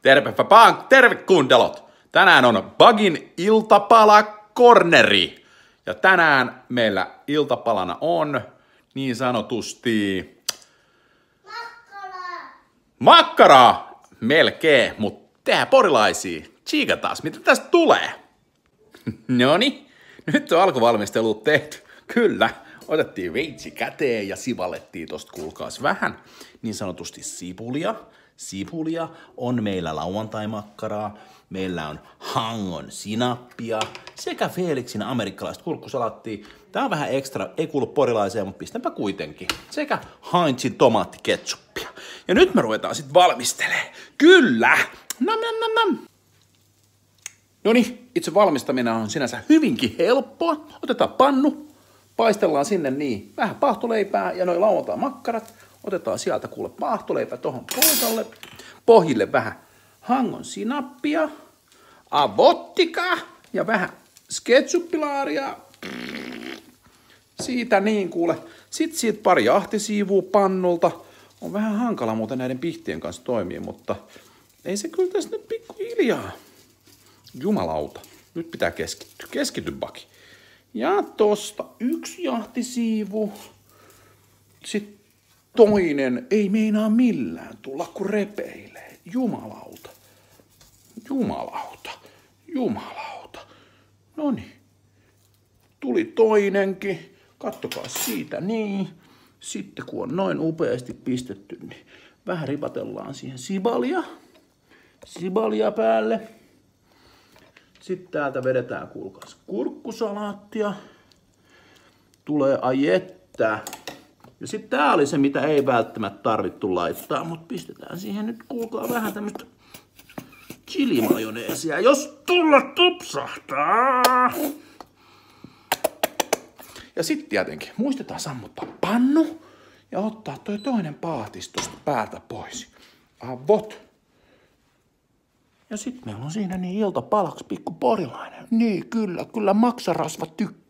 Tervepä vaan, terve kuuntelot! Tänään on Bugin iltapala-korneri. Ja tänään meillä iltapalana on niin sanotusti... Makkaraa! Melkein, mutta tehdään porilaisia. Tsiikataan, mitä tästä tulee. Noni, nyt on alkuvalmistelut tehty. Kyllä, otettiin veitsi käteen ja sivallettiin tosta kuulkaas vähän niin sanotusti sipulia. Sipulia on meillä lauantai-makkaraa, meillä on hangon sinappia sekä Felixin amerikkalaista kurkkusalattia. Tää on vähän ekstra, ei kuulu porilaiseen, mutta pistänpä kuitenkin. Sekä Heinzin tomaattiketsuppia. Ja nyt me ruvetaan sit valmistelemaan. Kyllä! Nam. Noniin, itse valmistaminen on sinänsä hyvinkin helppoa. Otetaan pannu, paistellaan sinne niin vähän paahtoleipää ja noin lauantai-makkarat. Otetaan sieltä kuule paahtoleipä tohon poikalle. Pohjille vähän hangon sinappia, avottika ja vähän sketsupilaaria. Siitä niin kuule. Sitten siitä pari jahtisiivua pannulta. On vähän hankala muuten näiden pihtien kanssa toimia, mutta ei se kyllä tässä nyt pikkuhiljaa. Jumalauta. Nyt pitää keskittyä. Keskity, Baki. Ja tosta yksi jahtisiivu. Sitten toinen ei meinaa millään tulla, kun repeilee. Jumalauta. Noniin. Tuli toinenkin. Kattokaa siitä niin. Sitten kun on noin upeasti pistetty, niin vähän ripatellaan siihen sibalia päälle. Sitten täältä vedetään kuulkaas kurkkusalaattia. Tulee ajettä. Ja sitten tää oli se, mitä ei välttämättä tarvittu laittaa, mutta pistetään siihen nyt kuulkaa vähän tämmöstä chilimajoneesia, jos tulla tupsahtaa. Ja sitten tietenkin muistetaan sammuttaa pannu ja ottaa toi toinen paatis tosta päältä pois. Avot. Ja sitten meillä on siinä niin iltapalaksi pikku porilainen. Niin kyllä maksarasva tykkää.